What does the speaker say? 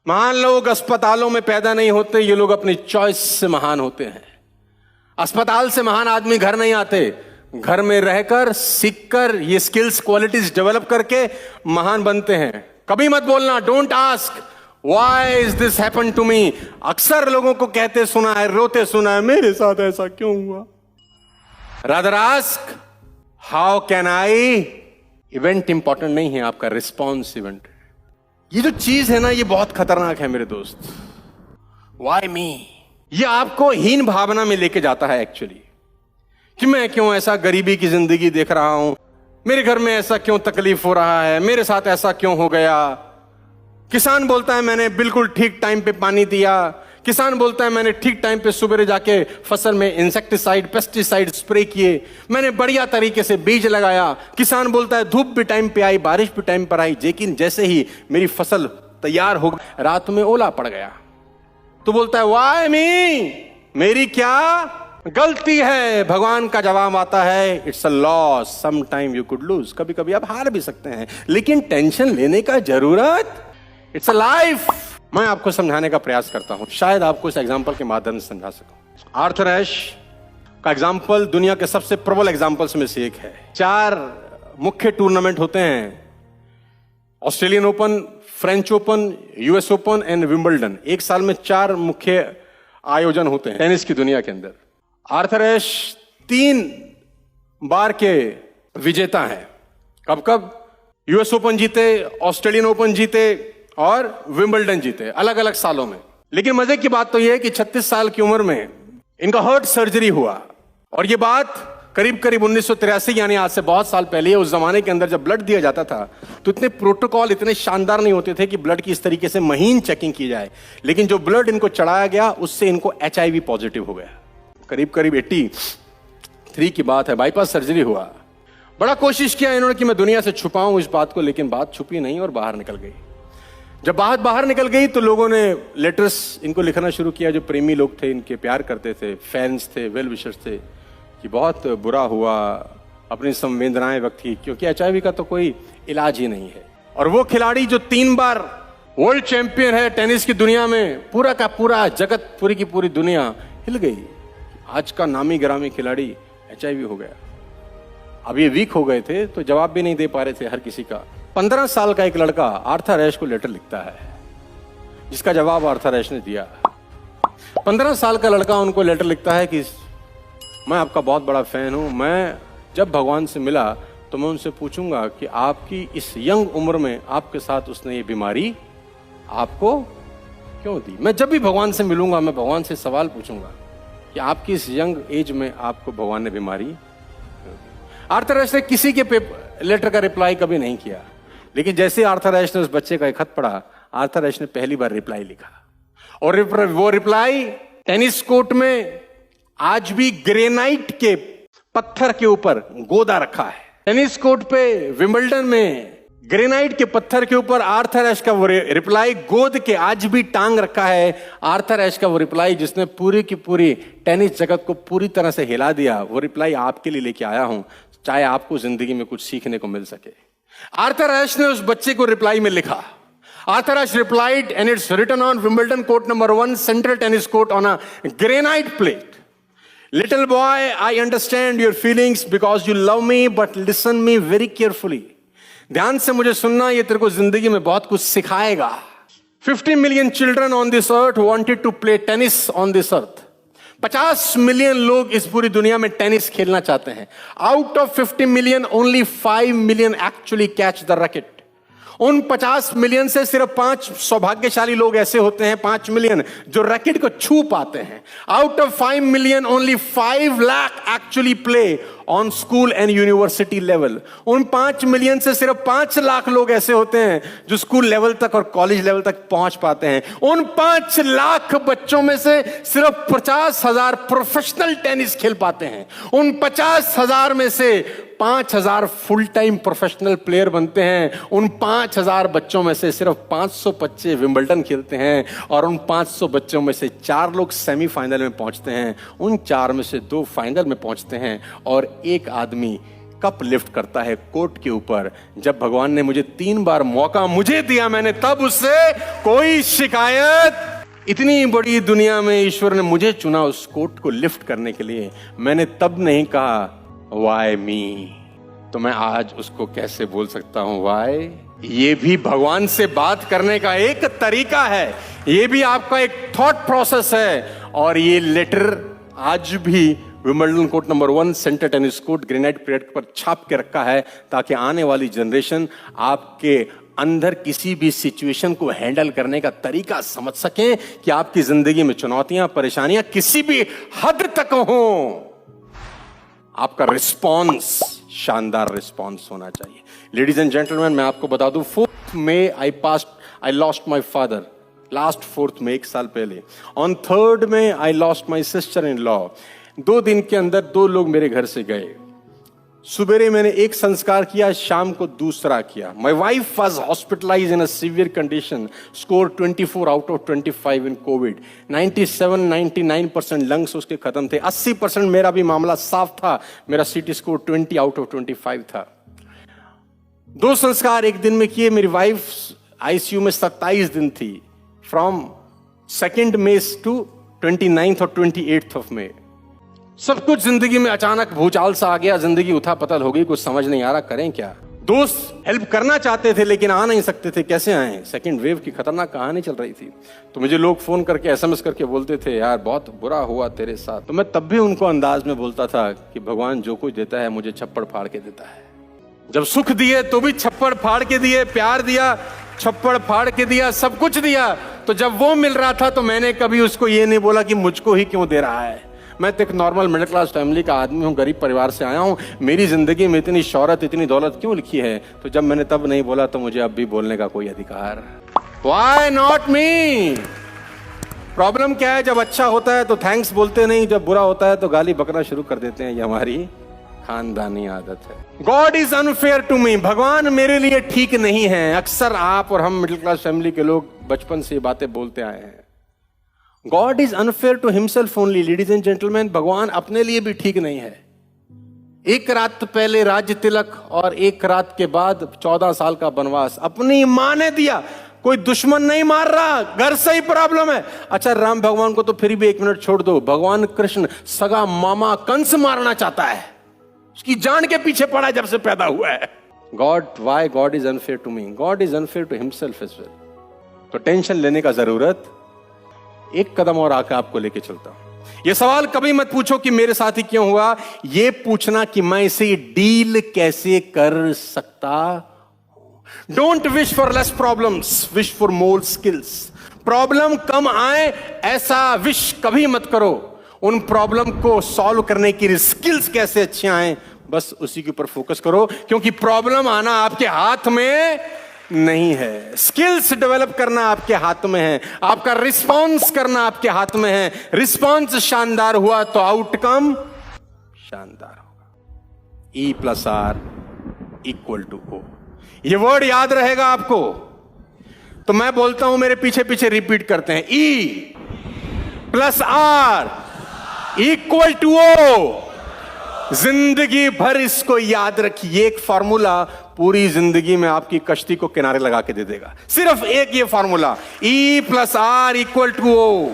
महान लोग अस्पतालों में पैदा नहीं होते, ये लोग अपनी चॉइस से महान होते हैं। अस्पताल से महान आदमी घर नहीं आते, घर में रहकर सीखकर ये स्किल्स क्वालिटीज डेवलप करके महान बनते हैं। कभी मत बोलना don't ask why is this happen to me. अक्सर लोगों को कहते सुना है, रोते सुना है, मेरे साथ ऐसा क्यों हुआ। Rather ask how can I. Event important नहीं है, आपका रिस्पॉन्स इवेंट। ये जो चीज है ना, ये बहुत खतरनाक है मेरे दोस्त। वाई मी, ये आपको हीन भावना में लेके जाता है एक्चुअली, कि मैं क्यों ऐसा गरीबी की जिंदगी देख रहा हूं, मेरे घर में ऐसा क्यों तकलीफ हो रहा है, मेरे साथ ऐसा क्यों हो गया। किसान बोलता है मैंने बिल्कुल ठीक टाइम पे पानी दिया, किसान बोलता है मैंने ठीक टाइम पे सुबह जाके फसल में इंसेक्टिसाइड पेस्टिसाइड स्प्रे किए, मैंने बढ़िया तरीके से बीज लगाया। किसान बोलता है धूप भी टाइम पे आई, बारिश भी टाइम पर आई, लेकिन जैसे ही मेरी फसल तैयार हो गई रात में ओला पड़ गया। तो बोलता है वाई मी, मेरी क्या गलती है। भगवान का जवाब आता है it's a loss, some time you could lose. कभी कभी आप हार भी सकते हैं, लेकिन टेंशन लेने का जरूरत, इट्स अ लाइफ। मैं आपको समझाने का प्रयास करता हूं, शायद आपको इस एग्जांपल के माध्यम से समझा सकूं। आर्थर एश का एग्जांपल दुनिया के सबसे प्रबल एग्जांपल्स में से एक है। 4 मुख्य टूर्नामेंट होते हैं, Australian open, French open, US open and Wimbledon. एक साल में 4 मुख्य आयोजन होते हैं टेनिस की दुनिया के अंदर। आर्थर एश 3 बार के विजेता हैं। कब कब? यूएस ओपन जीते, ऑस्ट्रेलियन ओपन जीते और विंबलडन जीते, अलग अलग सालों में। लेकिन मजे की बात तो यह है कि 36 साल की उम्र में इनका हार्ट सर्जरी हुआ। और यह बात करीब करीब 1983, यानी आज से बहुत साल पहले। उस जमाने के अंदर जब ब्लड दिया जाता था तो इतने प्रोटोकॉल इतने शानदार नहीं होते थे कि ब्लड की इस तरीके से महीन चेकिंग की जाए। लेकिन जो ब्लड इनको चढ़ाया गया उससे इनको HIV पॉजिटिव हो गया। करीब करीब 83 की बात है, बाईपास सर्जरी हुआ। बड़ा कोशिश किया इन्होंने कि मैं दुनिया से छुपाऊं इस बात को, लेकिन बात छुपी नहीं और बाहर निकल गई। जब बात बाहर निकल गई तो लोगों ने लेटर्स इनको लिखना शुरू किया, जो प्रेमी लोग थे, इनके प्यार करते थे, फैंस थे, वेल विशर्स थे, कि बहुत बुरा हुआ, अपनी संवेदनाएं व्यक्त की, क्योंकि HIV का तो कोई इलाज ही नहीं है। और वो खिलाड़ी जो 3 बार वर्ल्ड चैंपियन है टेनिस की दुनिया में, पूरा का पूरा जगत, पूरी की पूरी दुनिया हिल गई। आज का नामी गिरामी खिलाड़ी HIV हो गया। अब ये वीक हो गए थे तो जवाब भी नहीं दे पा रहे थे हर किसी का। 15 साल का एक लड़का आर्थर एश को लेटर लिखता है, जिसका जवाब आर्थर एश ने दिया। 15 साल का लड़का उनको लेटर लिखता है कि मैं आपका बहुत बड़ा फैन हूं, मैं जब भगवान से मिला तो मैं उनसे पूछूंगा कि आपकी इस यंग उम्र में आपके साथ उसने ये बीमारी आपको क्यों दी। मैं जब भी भगवान से मिलूंगा मैं भगवान से सवाल पूछूंगा कि आपकी इस यंग एज में आपको भगवान ने बीमारी। आर्थर एश ने किसी के लेटर का रिप्लाई कभी नहीं किया, लेकिन जैसे आर्थर एश ने उस बच्चे का एक खत पढ़ा, आर्थर एश ने पहली बार रिप्लाई लिखा। और वो रिप्लाई टेनिस कोर्ट में आज भी ग्रेनाइट के पत्थर के ऊपर गोदा रखा है। टेनिस कोर्ट पे विंबलडन में ग्रेनाइट के पत्थर के ऊपर आर्थर एश का वो रिप्लाई गोद के आज भी टांग रखा है। आर्थर एश का वो रिप्लाई जिसने पूरी की पूरी टेनिस जगत को पूरी तरह से हिला दिया, वो रिप्लाई आपके लिए लेके आया हूं, चाहे आपको जिंदगी में कुछ सीखने को मिल सके। आर्थर एश ने उस बच्चे को रिप्लाई में लिखा, Arthur Ashe replied, and it's written on Wimbledon court number 1, central tennis court on a granite plate. Little boy, I understand your feelings because you love me, but listen me very carefully. ध्यान से मुझे सुनना, ये तेरे को जिंदगी में बहुत कुछ सिखाएगा। 50 million children on this earth wanted to play tennis on this earth. 50 million लोग इस पूरी दुनिया में टेनिस खेलना चाहते हैं। Out of 50 million, only 5 million actually catch the racket. उन 50 मिलियन से सिर्फ 5 सौभाग्यशाली लोग ऐसे होते हैं, 5 मिलियन, जो रैकेट को छू पाते हैं। Out of 5 million only 5 lakh actually play on school and university level. उन 5 मिलियन से सिर्फ 5 लाख लोग ऐसे होते हैं जो स्कूल लेवल तक और कॉलेज लेवल तक पहुंच पाते हैं। उन 5 लाख बच्चों में से सिर्फ 50,000 प्रोफेशनल टेनिस खेल पाते हैं। उन 50,000 में से 5,000 फुल टाइम प्रोफेशनल प्लेयर बनते हैं। उन 5,000 बच्चों में से सिर्फ 500 बच्चे विंबलडन खेलते हैं और उन 500 बच्चों में से 4 लोग सेमीफाइनल में पहुंचते हैं। उन 4 में से 2 फाइनल में पहुंचते हैं और एक आदमी कप लिफ्ट करता है कोर्ट के ऊपर। जब भगवान ने मुझे 3 बार मौका मुझे दिया, मैंने तब उससे कोई शिकायत, इतनी बड़ी दुनिया में ईश्वर ने मुझे चुना उस कोर्ट को लिफ्ट करने के लिए, मैंने तब नहीं कहा वाई मी। तो मैं आज उसको कैसे बोल सकता हूं वाई? ये भी भगवान से बात करने का एक तरीका है, ये भी आपका एक थॉट प्रोसेस है। और ये लेटर आज भी Wimbledon court number 1 centre tennis court granite period पर छाप के रखा है, ताकि आने वाली जनरेशन आपके अंदर किसी भी सिचुएशन को हैंडल करने का तरीका समझ सकें कि आपकी जिंदगी में चुनौतियां, परेशानियां किसी भी हद तक हों, आपका रिस्पॉन्स शानदार रिस्पॉन्स होना चाहिए। लेडीज एंड जेंटलमैन, मैं आपको बता दूं, 4th May I lost my father, last 4th May, 1 साल पहले। On 3rd May I lost my sister in law. 2 दिन के अंदर 2 लोग मेरे घर से गए। सुबेरे मैंने एक संस्कार किया, शाम को दूसरा किया। My wife was hospitalise in a severe condition, score 24 out of 25 in COVID. 97-99% lungs उसके खत्म थे। 80% मेरा भी मामला साफ था, मेरा CT स्कोर 20 आउट ऑफ 25 था। 2 संस्कार एक दिन में किए। मेरी वाइफ ICU में 27 दिन थी, from 2nd May to 29th और 28th May। सब कुछ जिंदगी में अचानक भूचाल सा आ गया, जिंदगी उथा पतल हो गई, कुछ समझ नहीं आ रहा करें क्या। दोस्त हेल्प करना चाहते थे लेकिन आ नहीं सकते थे, कैसे आए? सेकंड वेव की खतरनाक कहानी चल रही थी। तो मुझे लोग फोन करके SMS करके बोलते थे, यार बहुत बुरा हुआ तेरे साथ। तो मैं तब भी उनको अंदाज में बोलता था कि भगवान जो कुछ देता है मुझे छप्पड़ फाड़ के देता है। जब सुख दिए तो भी छप्पड़ फाड़ के दिए, प्यार दिया छप्पड़ फाड़ के दिया, सब कुछ दिया। तो जब वो मिल रहा था तो मैंने कभी उसको ये नहीं बोला कि मुझको ही क्यों दे रहा है। मैं तो एक नॉर्मल मिडिल क्लास फैमिली का आदमी हूँ, गरीब परिवार से आया हूँ, मेरी जिंदगी में इतनी शौहरत, इतनी दौलत क्यों लिखी है? तो जब मैंने तब नहीं बोला तो मुझे अब भी बोलने का कोई अधिकार? Why not me? प्रॉब्लम क्या है, जब अच्छा होता है तो थैंक्स बोलते नहीं, जब बुरा होता है तो गाली बकना शुरू कर देते हैं। ये हमारी खानदानी आदत है। God is unfair to me, भगवान मेरे लिए ठीक नहीं है। अक्सर आप और हम मिडिल क्लास फैमिली के लोग बचपन से ये बातें बोलते आए हैं। God is unfair to himself only. Ladies and gentleman, भगवान अपने लिए भी ठीक नहीं है। एक रात पहले राज्य तिलक और एक रात के बाद 14 साल का वनवास अपनी मां ने दिया। कोई दुश्मन नहीं मार रहा, घर से ही प्रॉब्लम है। अच्छा, राम भगवान को तो फिर भी 1 मिनट छोड़ दो, भगवान कृष्ण सगा मामा कंस मारना चाहता है, उसकी जान के पीछे पड़ा जब से पैदा हुआ है। God, why God is unfair to me? God is unfair to himself as well. तो टेंशन लेने का जरूरत, एक कदम और आकर आपको लेके चलता हूं। यह सवाल कभी मत पूछो कि मेरे साथ ही क्यों हुआ, यह पूछना कि मैं इसे डील कैसे कर सकता। Don't wish for less problems, wish for more skills. Problem कम आए ऐसा विश कभी मत करो, उन प्रॉब्लम को सॉल्व करने की स्किल्स कैसे अच्छे आए, बस उसी के ऊपर फोकस करो। क्योंकि प्रॉब्लम आना आपके हाथ में नहीं है, स्किल्स डेवलप करना आपके हाथ में है, आपका रिस्पॉन्स करना आपके हाथ में है। रिस्पॉन्स शानदार हुआ तो आउटकम शानदार होगा। E+R = O, ये वर्ड याद रहेगा आपको। तो मैं बोलता हूं, मेरे पीछे पीछे रिपीट करते हैं, E+R = O। जिंदगी भर इसको याद रखिए, एक फार्मूला पूरी जिंदगी में आपकी कश्ती को किनारे लगा के दे देगा। सिर्फ एक ये फार्मूला, E+R = O।